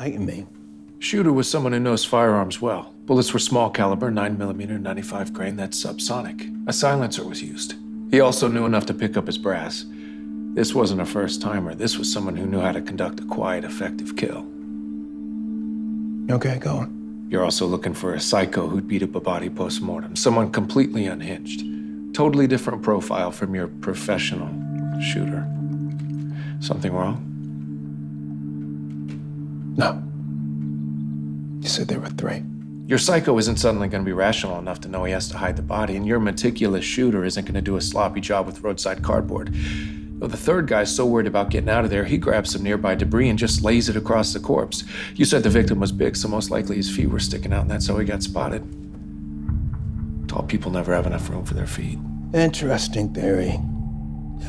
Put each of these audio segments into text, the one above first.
Enlighten me. Shooter was someone who knows firearms well. Bullets were small caliber, 9mm, 95 grain, that's subsonic. A silencer was used. He also knew enough to pick up his brass. This wasn't a first-timer. This was someone who knew how to conduct a quiet, effective kill. Okay, go on. You're also looking for a psycho who'd beat up a body post-mortem. Someone completely unhinged. Totally different profile from your professional shooter. Something wrong? No. You said there were 3. Your psycho isn't suddenly going to be rational enough to know he has to hide the body, and your meticulous shooter isn't going to do a sloppy job with roadside cardboard. Though the third guy's so worried about getting out of there, he grabs some nearby debris and just lays it across the corpse. You said the victim was big, so most likely his feet were sticking out, and that's how he got spotted. Tall people never have enough room for their feet. Interesting theory.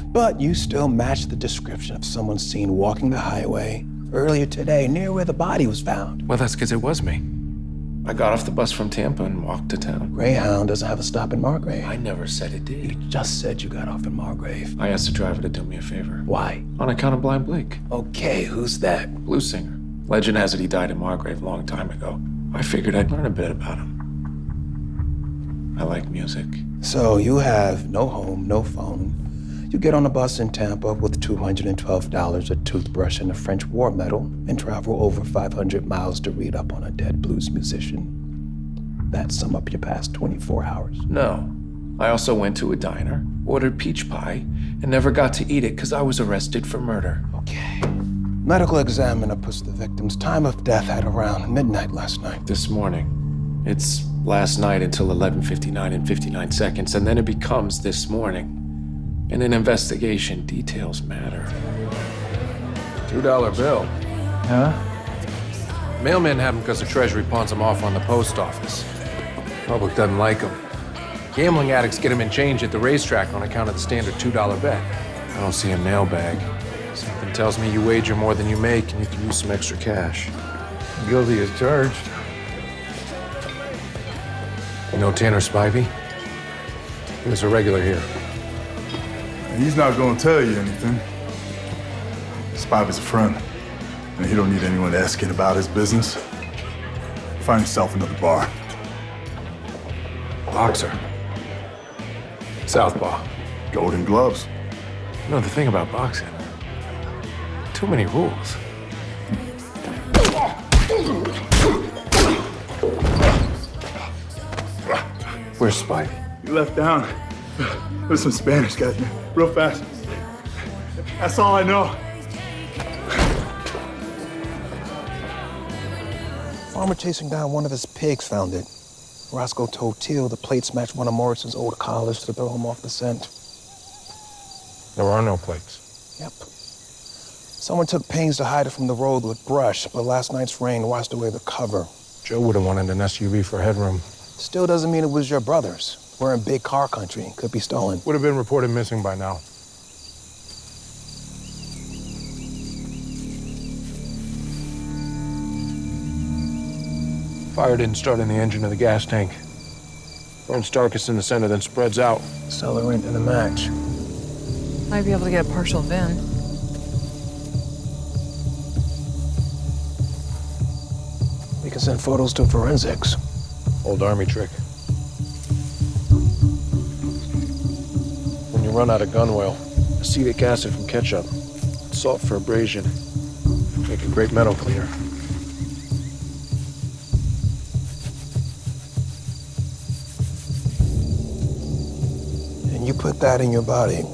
But you still match the description of someone seen walking the highway earlier today near where the body was found. Well, that's because it was me. I got off the bus from Tampa and walked to town. Greyhound doesn't have a stop in Margrave. I never said it did. You just said you got off in Margrave. I asked the driver to do me a favor. Why? On account of Blind Blake. Okay, who's that? Blues singer. Legend has it he died in Margrave a long time ago. I figured I'd learn a bit about him. I like music. So you have no home, no phone. You get on a bus in Tampa with $212, a toothbrush, and a French war medal, and travel over 500 miles to read up on a dead blues musician. That sum up your past 24 hours. No. I also went to a diner, ordered peach pie, and never got to eat it because I was arrested for murder. Okay. Medical examiner puts the victim's time of death at around midnight last night. This morning. It's last night until 11:59 and 59 seconds, and then it becomes this morning. In an investigation, details matter. $2 bill. Huh? Mailmen have them because the Treasury pawns them off on the post office. Public doesn't like them. Gambling addicts get them in change at the racetrack on account of the standard $2 bet. I don't see a mailbag. Something tells me you wager more than you make and you can use some extra cash. Guilty as charged. You know Tanner Spivey? He was a regular here. He's not gonna tell you anything. Spivey's a friend, and he don't need anyone asking about his business. Find yourself another bar. Boxer. Southpaw. Golden gloves. You know the thing about boxing? Too many rules. Where's Spivey? He left town. There's some Spanish guys, man. Real fast. That's all I know. Farmer chasing down one of his pigs found it. Roscoe told Teal the plates matched one of Morrison's old collars to throw him off the scent. There are no plates. Yep. Someone took pains to hide it from the road with brush, but last night's rain washed away the cover. Joe would have wanted an SUV for headroom. Still doesn't mean it was your brother's. We're in big car country. Could be stolen. Would have been reported missing by now. Fire didn't start in the engine of the gas tank. Burns darkest in the center, then spreads out. Accelerant and a match. Might be able to get a partial VIN. We can send photos to forensics. Old army trick. When you run out of gun oil, acetic acid from ketchup, salt for abrasion, make a great metal cleaner. And you put that in your body.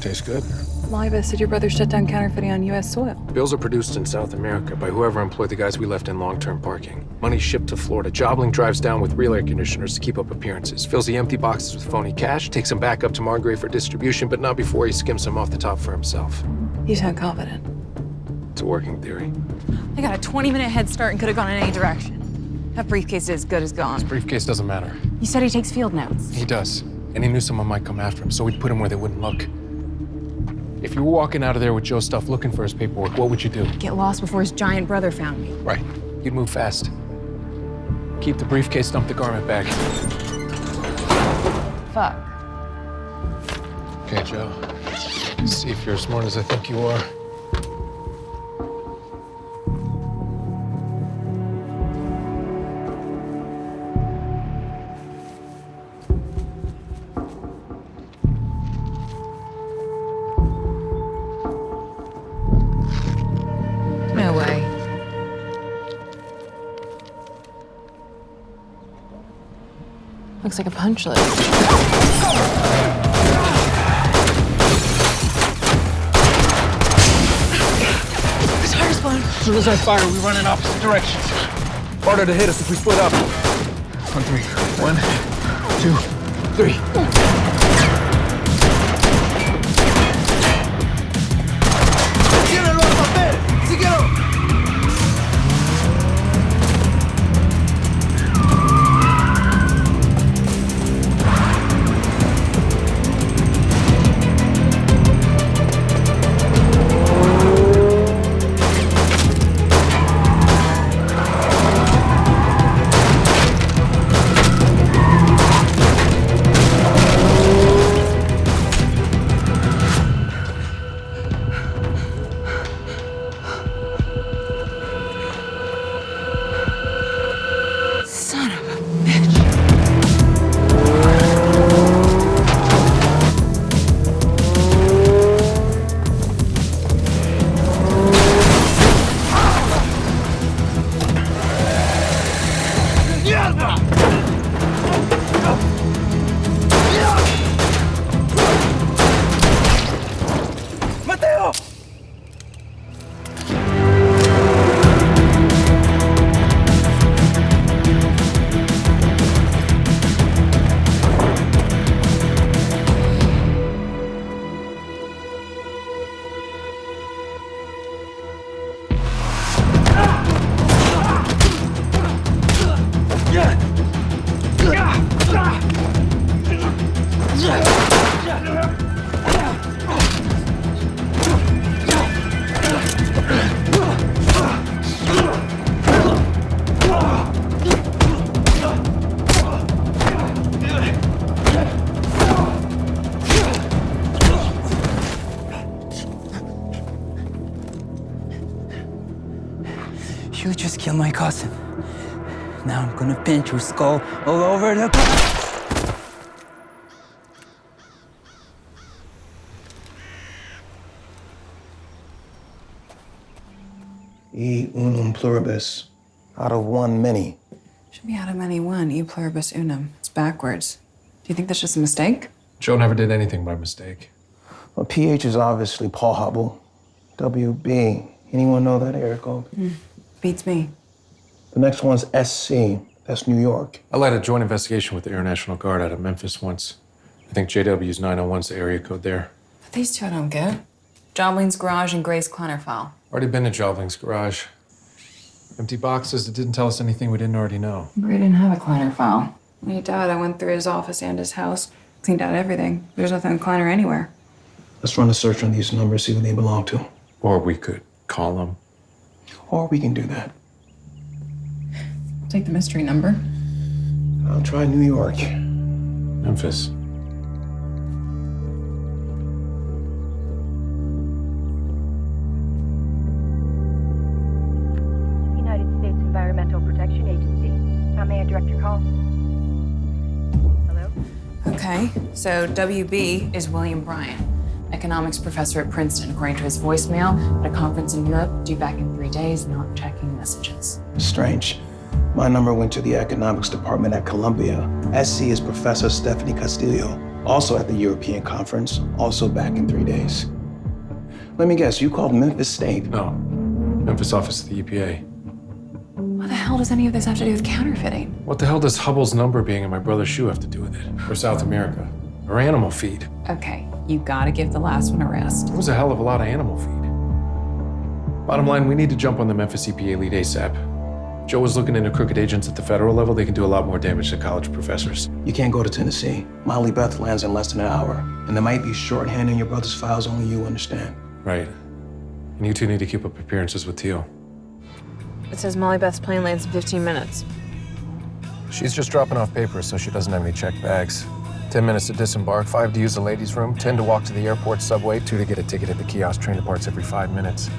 Tastes good. Liva said your brother shut down counterfeiting on U.S. soil. Bills are produced in South America by whoever employed the guys we left in long-term parking. Money shipped to Florida. JoBlo drives down with real air conditioners to keep up appearances. Fills the empty boxes with phony cash. Takes them back up to Margrave for distribution, but not before he skims them off the top for himself. You sound confident. It's a working theory. I got a 20-minute head start and could have gone in any direction. That briefcase is as good as gone. His briefcase doesn't matter. You said he takes field notes. He does. And he knew someone might come after him, so he'd put him where they wouldn't look. If you were walking out of there with Joe's stuff looking for his paperwork, what would you do? Get lost before his giant brother found me. Right. You'd move fast. Keep the briefcase, dump the garment bag. Fuck. Okay, Joe. See if you're as smart as I think you are. Looks like a punch list. It's hard spawn. As soon as I fire, we run in opposite directions. Harder to hit us if we split up. On three. 1, 2, 3. Son of a bitch. Mateo! You just killed my cousin. Now I'm gonna pinch your skull all over the... E unum pluribus. Out of one, many. Should be out of many one, e pluribus unum. It's backwards. Do you think that's just a mistake? Joe never did anything by mistake. Well, PH is obviously Paul Hubble. WB. Anyone know that area code? Beats me. The next one's SC. That's New York. I led a joint investigation with the Air National Guard out of Memphis once. I think JW's 901's the area code there. But these two I don't get. Jobling's garage and Gray's Clanner Already been to Jobling's garage. Empty boxes that didn't tell us anything we didn't already know. Gray didn't have a Clanner file. When he died, I went through his office and his house, cleaned out everything. There's nothing Clanner anywhere. Let's run a search on these numbers, see who they belong to. Or we could call them. Or we can do that. Take the mystery number. I'll try New York. Memphis. United States Environmental Protection Agency. How may I direct your call? Hello? Okay, so WB is William Bryan, economics professor at Princeton, according to his voicemail, at a conference in Europe, due back in 3 days, not checking messages. Strange. My number went to the economics department at Columbia. SC is Professor Stephanie Castillo, also at the European conference, also back in 3 days. Let me guess, you called Memphis State? No. Memphis office of the EPA. What the hell does any of this have to do with counterfeiting? What the hell does Hubble's number being in my brother's shoe have to do with it? Or South America? Or animal feed? Okay, you gotta give the last one a rest. It was a hell of a lot of animal feed. Bottom line, we need to jump on the Memphis EPA lead ASAP. Joe was looking into crooked agents at the federal level. They can do a lot more damage to college professors. You can't go to Tennessee. Molly Beth lands in less than an hour. And there might be shorthand in your brother's files only you understand. Right. And you two need to keep up appearances with Teal. It says Molly Beth's plane lands in 15 minutes. She's just dropping off papers, so she doesn't have any checked bags. 10 minutes to disembark, 5 to use the ladies' room, 10 to walk to the airport subway, 2 to get a ticket at the kiosk. Train departs every 5 minutes.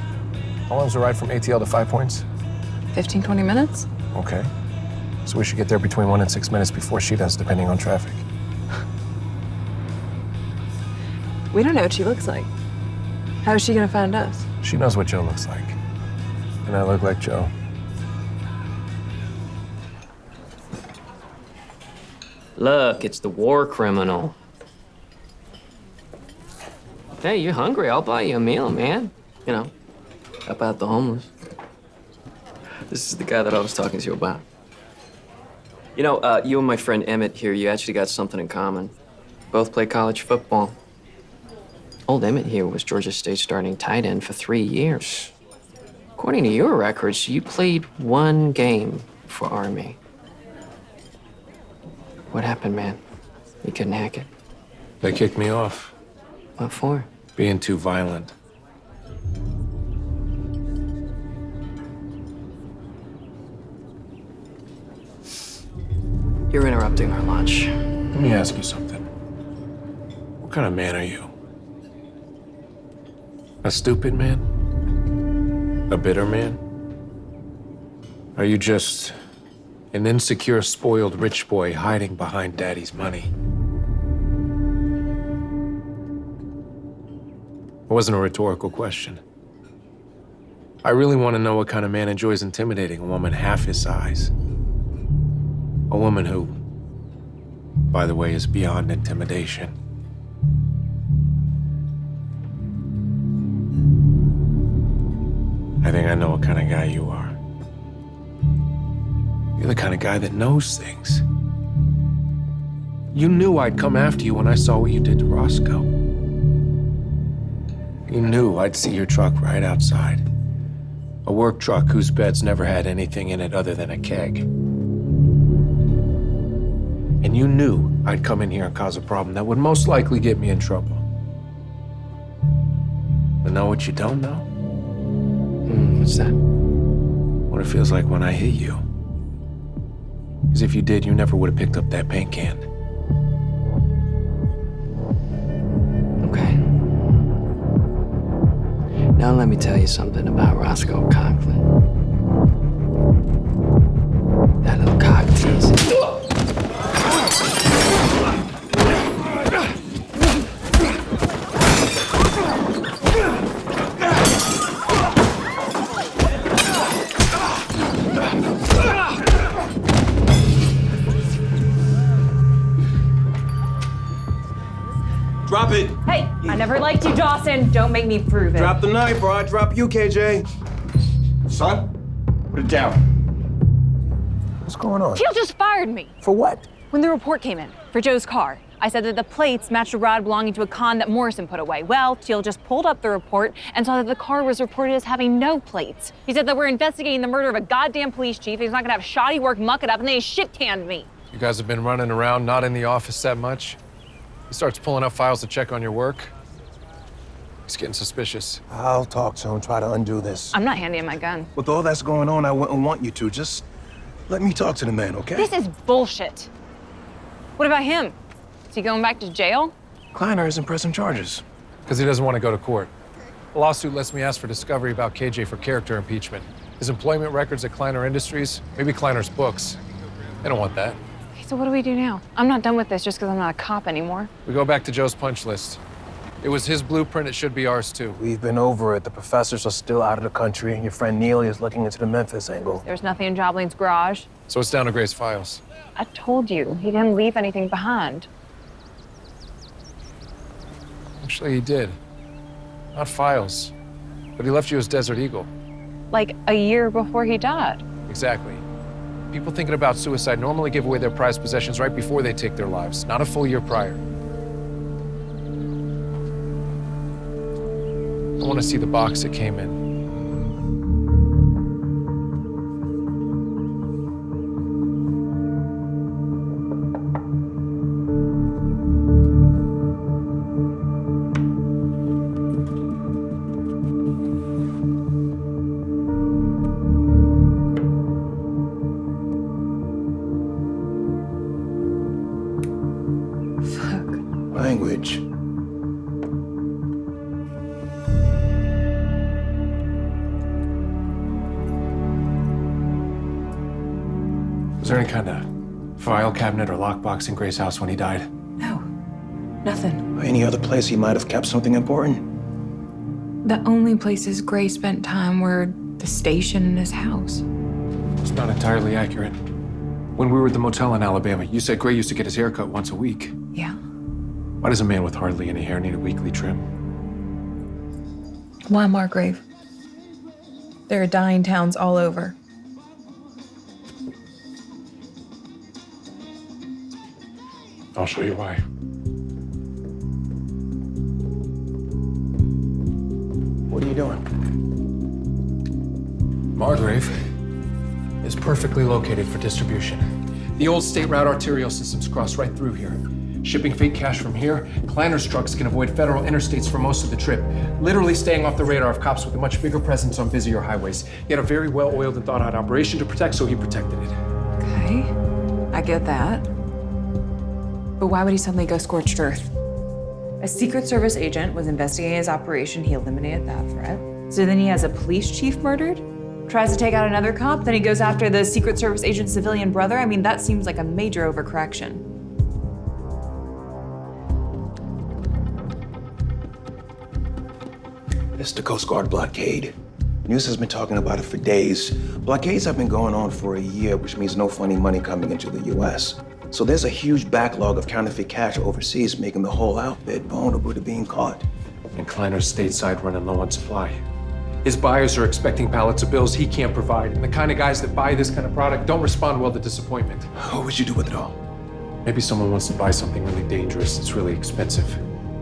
How long's the ride from ATL to 5 Points? 15, 20 minutes? Okay. So we should get there between 1 and 6 minutes before she does, depending on traffic. We don't know what she looks like. How is she gonna find us? She knows what Joe looks like. And I look like Joe. Look, it's the war criminal. Hey, you're hungry? I'll buy you a meal, man. You know, help out the homeless. This is the guy that I was talking to you about. You know, you and my friend Emmett here, you actually got something in common. Both play college football. Old Emmett here was Georgia State starting tight end for 3 years. According to your records, you played 1 game for Army. What happened, man? You couldn't hack it. They kicked me off. What for? Being too violent. You're interrupting our lunch. Let me ask you something. What kind of man are you? A stupid man? A bitter man? Are you just an insecure, spoiled rich boy hiding behind daddy's money? It wasn't a rhetorical question. I really want to know what kind of man enjoys intimidating a woman half his size. A woman who, by the way, is beyond intimidation. I think I know what kind of guy you are. You're the kind of guy that knows things. You knew I'd come after you when I saw what you did to Roscoe. You knew I'd see your truck right outside. A work truck whose bed's never had anything in it other than a keg. And you knew I'd come in here and cause a problem that would most likely get me in trouble. But know what you don't know? What's that? What it feels like when I hit you. Because if you did, you never would have picked up that paint can. Okay. Now let me tell you something about Roscoe Conklin. That little cock tease. Drop it. Hey, I never liked you, Dawson. Don't make me prove it. Drop the knife, or I drop you, KJ. Son, put it down. What's going on? Teal just fired me. For what? When the report came in for Joe's car, I said that the plates matched a rod belonging to a con that Morrison put away. Well, Teal just pulled up the report and saw that the car was reported as having no plates. He said that we're investigating the murder of a goddamn police chief. He's not gonna have shoddy work muck it up, and they shit-canned me. You guys have been running around, not in the office that much. He starts pulling up files to check on your work. He's getting suspicious. I'll talk to him, try to undo this. I'm not handing him my gun. With all that's going on, I wouldn't want you to. Just let me talk to the man, okay? This is bullshit. What about him? Is he going back to jail? Kleiner isn't pressing charges. Because he doesn't want to go to court. The lawsuit lets me ask for discovery about KJ for character impeachment. His employment records at Kleiner Industries, maybe Kleiner's books. They don't want that. Okay, so what do we do now? I'm not done with this just because I'm not a cop anymore. We go back to Joe's punch list. It was his blueprint, it should be ours too. We've been over it. The professors are still out of the country. Your friend Neely is looking into the Memphis angle. There's nothing in Jobling's garage. So it's down to Gray's files. I told you, he didn't leave anything behind. Actually, he did. Not files. But he left you his Desert Eagle. Like a year before he died. Exactly. People thinking about suicide normally give away their prized possessions right before they take their lives, not a full year prior. I want to see the box it came in. Language. Was there any kind of file cabinet or lockbox in Gray's house when he died? No, nothing. Or any other place he might have kept something important? The only places Gray spent time were the station and his house. It's not entirely accurate. When we were at the motel in Alabama, you said Gray used to get his hair cut once a week. Yeah. Why does a man with hardly any hair need a weekly trim? Why Margrave? There are dying towns all over. I'll show you why. What are you doing? Margrave is perfectly located for distribution. The old state route arterial systems cross right through here. Shipping fake cash from here, Kleiner's trucks can avoid federal interstates for most of the trip, literally staying off the radar of cops with a much bigger presence on busier highways. He had a very well-oiled and thought-out operation to protect, so he protected it. Okay, I get that. But why would he suddenly go scorched earth? A Secret Service agent was investigating his operation. He eliminated that threat. So then he has a police chief murdered? Tries to take out another cop, then he goes after the Secret Service agent's civilian brother? I mean, that seems like a major overcorrection. It's the Coast Guard blockade. News has been talking about it for days. Blockades have been going on for a year, which means no funny money coming into the U.S. So there's a huge backlog of counterfeit cash overseas, making the whole outfit vulnerable to being caught. And Kleiner's stateside running low on supply. His buyers are expecting pallets of bills he can't provide, and the kind of guys that buy this kind of product don't respond well to disappointment. What would you do with it all? Maybe someone wants to buy something really dangerous that's really expensive.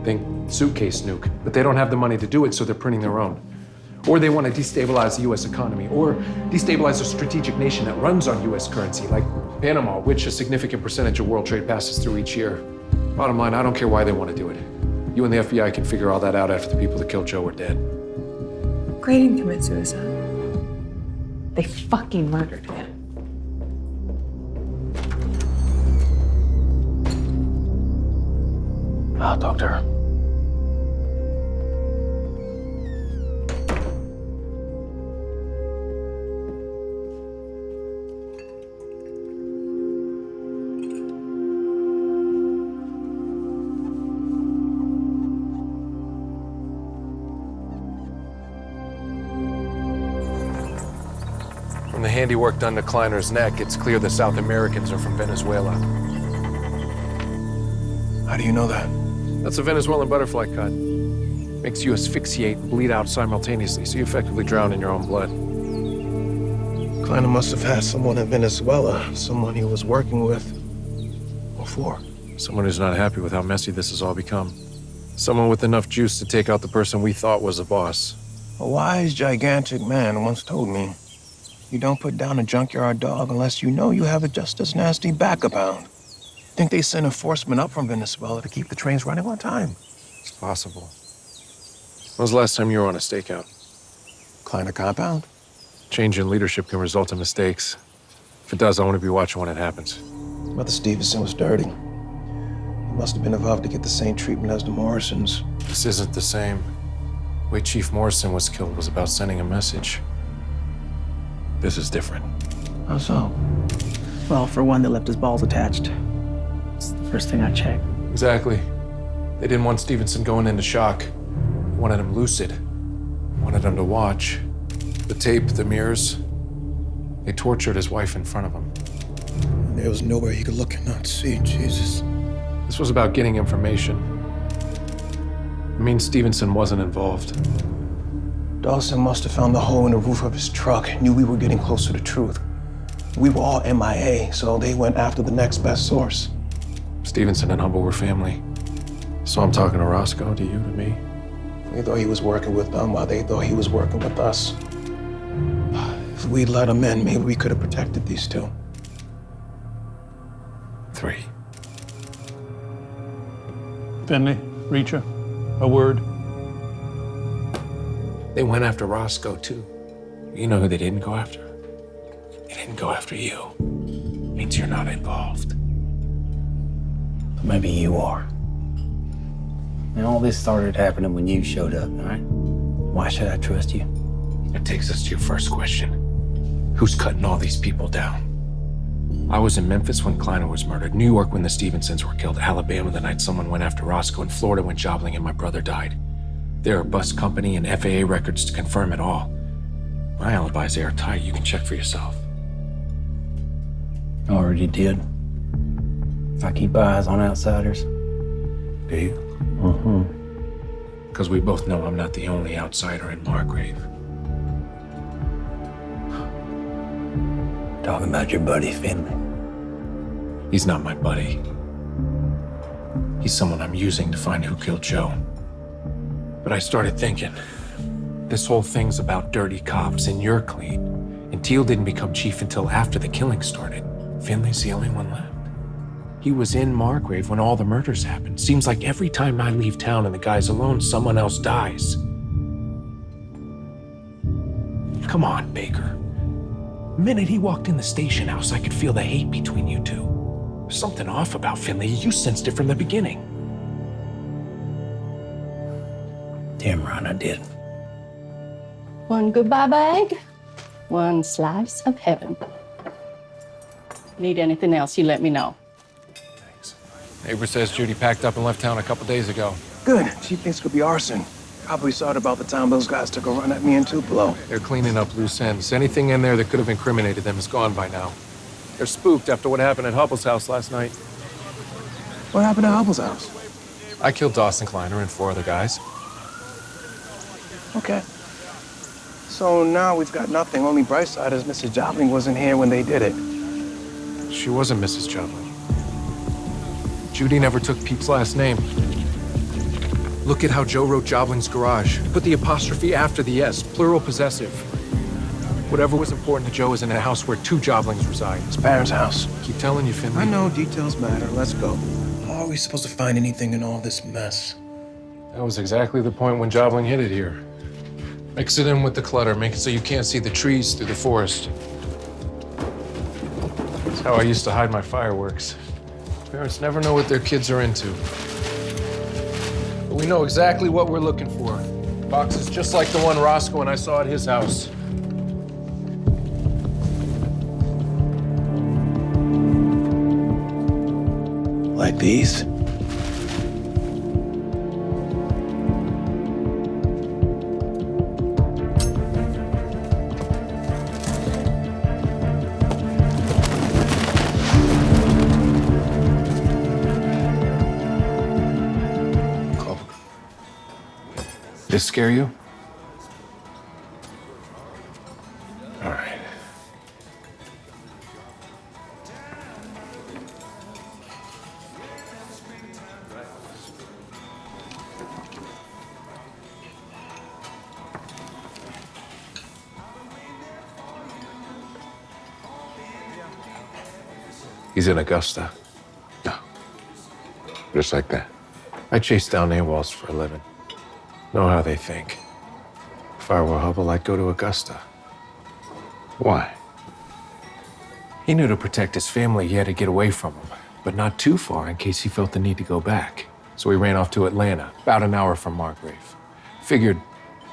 Think suitcase nuke, but they don't have the money to do it, so they're printing their own. Or they want to destabilize the U.S. economy, or destabilize a strategic nation that runs on U.S. currency, like Panama, which a significant percentage of world trade passes through each year. Bottom line, I don't care why they want to do it. You and the FBI can figure all that out after the people that killed Joe are dead. Gray didn't commit suicide. They fucking murdered him. I'll talk to her. From the handiwork done to Kleiner's neck, it's clear the South Americans are from Venezuela. How do you know that? That's a Venezuelan butterfly cut. Makes you asphyxiate and bleed out simultaneously, so you effectively drown in your own blood. Kleiner must have had someone in Venezuela, someone he was working with before. Someone who's not happy with how messy this has all become. Someone with enough juice to take out the person we thought was the boss. A wise, gigantic man once told me, you don't put down a junkyard dog unless you know you have a just as nasty backup hound. Think they send enforcement up from Venezuela to keep the trains running on time? It's possible. When was the last time you were on a stakeout? Kleiner compound? Change in leadership can result in mistakes. If it does, I want to be watching when it happens. Brother Stevenson was dirty. He must have been involved to get the same treatment as the Morrisons. This isn't the same. The way Chief Morrison was killed was about sending a message. This is different. How so? Well, for one, they left his balls attached. It's the first thing I checked. Exactly. They didn't want Stevenson going into shock. They wanted him lucid. Wanted him to watch. The tape, the mirrors. They tortured his wife in front of him. And there was nowhere he could look and not see. Jesus. This was about getting information. It means Stevenson wasn't involved. Dawson must have found the hole in the roof of his truck, knew we were getting close to the truth. We were all MIA, so they went after the next best source. Stevenson and Humble were family. So I'm talking to Roscoe, to you, to me. We thought he was working with them while they thought he was working with us. If we'd let him in, maybe we could have protected these two. 3. Finley, Reacher, a word. They went after Roscoe, too. You know who they didn't go after? They didn't go after you. Means you're not involved. Maybe you are. And all this started happening when you showed up, all right? Why should I trust you? That takes us to your first question. Who's cutting all these people down? I was in Memphis when Kleiner was murdered, New York when the Stevensons were killed, Alabama the night someone went after Roscoe, and Florida when Jobling and my brother died. There are bus company and FAA records to confirm it all. My alibi's airtight. You can check for yourself. Already did. I keep eyes on outsiders. Do you? Mm-hmm. Because we both know I'm not the only outsider in Margrave. Talking about your buddy Finley. He's not my buddy. He's someone I'm using to find who killed Joe. But I started thinking, this whole thing's about dirty cops, and you're clean. And Teal didn't become chief until after the killing started. Finley's the only one left. He was in Margrave when all the murders happened. Seems like every time I leave town and the guy's alone, someone else dies. Come on, Baker. The minute he walked in the station house, I could feel the hate between you two. There's something off about Finley. You sensed it from the beginning. Damn right I did. One goodbye bag, one slice of heaven. Need anything else, you let me know. Neighbor says Judy packed up and left town a couple days ago. Good. She thinks it could be arson. Probably saw it about the time those guys took a run at me in Tupelo. They're cleaning up loose ends. Anything in there that could have incriminated them is gone by now. They're spooked after what happened at Hubble's house last night. What happened at Hubble's house? I killed Dawson Kleiner and 4 other guys. Okay. So now we've got nothing. Only bright side is Mrs. Jobling wasn't here when they did it. She wasn't Mrs. Jobling. Judy never took Pete's last name. Look at how Joe wrote Jobling's garage. Put the apostrophe after the S, plural possessive. Whatever was important to Joe is in a house where 2 Joblings reside. His parents' house. Keep telling you, Finley. I know, details matter. Let's go. How are we supposed to find anything in all this mess? That was exactly the point when Jobling hid it here. Mix it in with the clutter. Make it so you can't see the trees through the forest. That's how I used to hide my fireworks. Parents never know what their kids are into. But we know exactly what we're looking for. Boxes just like the one Roscoe and I saw at his house. Like these? This scare you? All right. He's in Augusta. No. Just like that. I chase down AWOLs for a living. Know how they think. If I were Hubble, I'd go to Augusta. Why? He knew to protect his family, he had to get away from them, but not too far in case he felt the need to go back. So he ran off to Atlanta, about an hour from Margrave. Figured,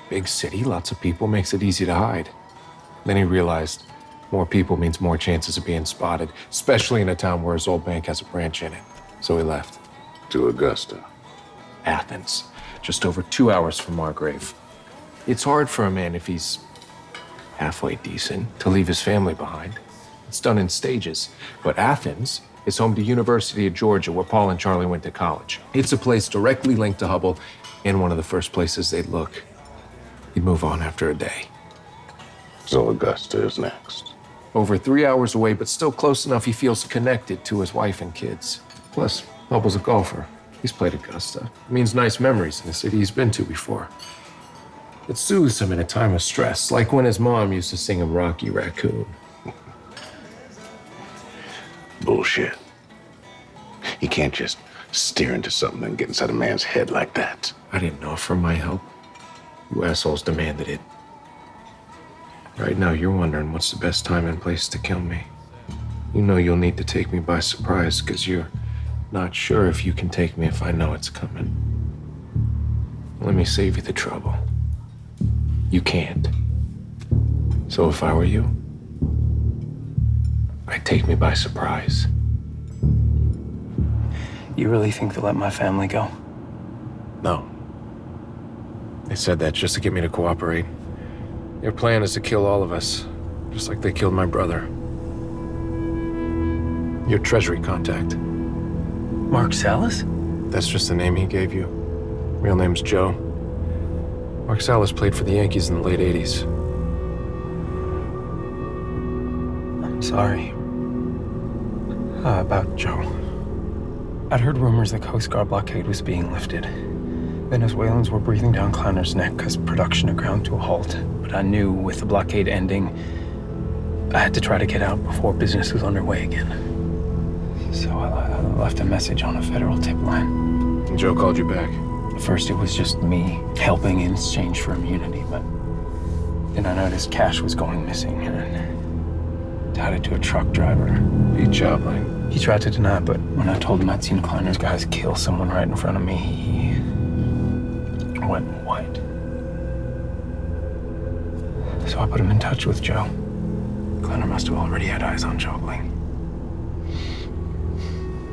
big city, lots of people, makes it easy to hide. Then he realized more people means more chances of being spotted, especially in a town where his old bank has a branch in it. So he left. To Augusta. Athens. Just over 2 hours from Margrave. It's hard for a man, if he's halfway decent, to leave his family behind. It's done in stages. But Athens is home to University of Georgia, where Paul and Charlie went to college. It's a place directly linked to Hubble, and one of the first places they'd look. He'd move on after a day. So Augusta is next. Over 3 hours away, but still close enough he feels connected to his wife and kids. Plus, Hubble's a golfer. He's played Augusta. It means nice memories in a city he's been to before. It soothes him in a time of stress, like when his mom used to sing him Rocky Raccoon. Bullshit. You can't just steer into something and get inside a man's head like that. I didn't offer my help. You assholes demanded it. Right now, you're wondering what's the best time and place to kill me. You know you'll need to take me by surprise, because you're not sure if you can take me if I know it's coming. Let me save you the trouble. You can't. So if I were you, I'd take me by surprise. You really think they'll let my family go? No. They said that just to get me to cooperate. Their plan is to kill all of us, just like they killed my brother. Your treasury contact. Mark Salas? That's just the name he gave you. Real name's Joe. Mark Salas played for the Yankees in the late 80s. I'm sorry. About Joe. I'd heard rumors the Coast Guard blockade was being lifted. Venezuelans were breathing down Kleiner's neck because production had ground to a halt. But I knew with the blockade ending, I had to try to get out before business was underway again. So I left a message on a federal tip line. And Joe called you back? At first it was just me helping in exchange for immunity, but then I noticed cash was going missing and tied it to a truck driver. Beat job, like. He tried to deny, but when I told him I'd seen Kleiner's guys kill someone right in front of me, he went white. So I put him in touch with Joe. Kleiner must have already had eyes on JoBlo.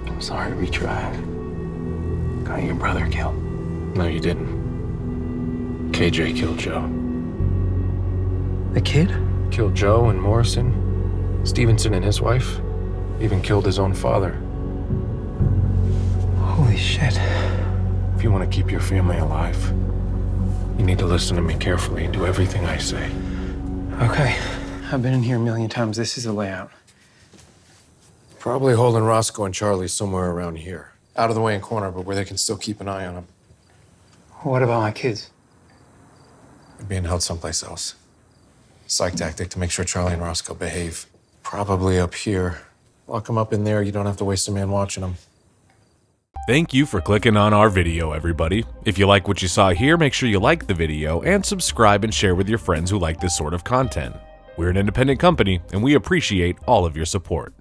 I'm sorry, Reacher. I got your brother killed. No, you didn't. KJ killed Joe. The kid? Killed Joe and Morrison, Stevenson and his wife. Even killed his own father. Holy shit. If you want to keep your family alive, you need to listen to me carefully and do everything I say. Okay. I've been in here a million times. This is the layout. Probably holding Roscoe and Charlie somewhere around here. Out of the way in corner, but where they can still keep an eye on them. What about my kids? They're being held someplace else. Psych tactic to make sure Charlie and Roscoe behave. Probably up here. Lock them up in there. You don't have to waste a man watching them. Thank you for clicking on our video, everybody. If you like what you saw here, make sure you like the video and subscribe and share with your friends who like this sort of content. We're an independent company, and we appreciate all of your support.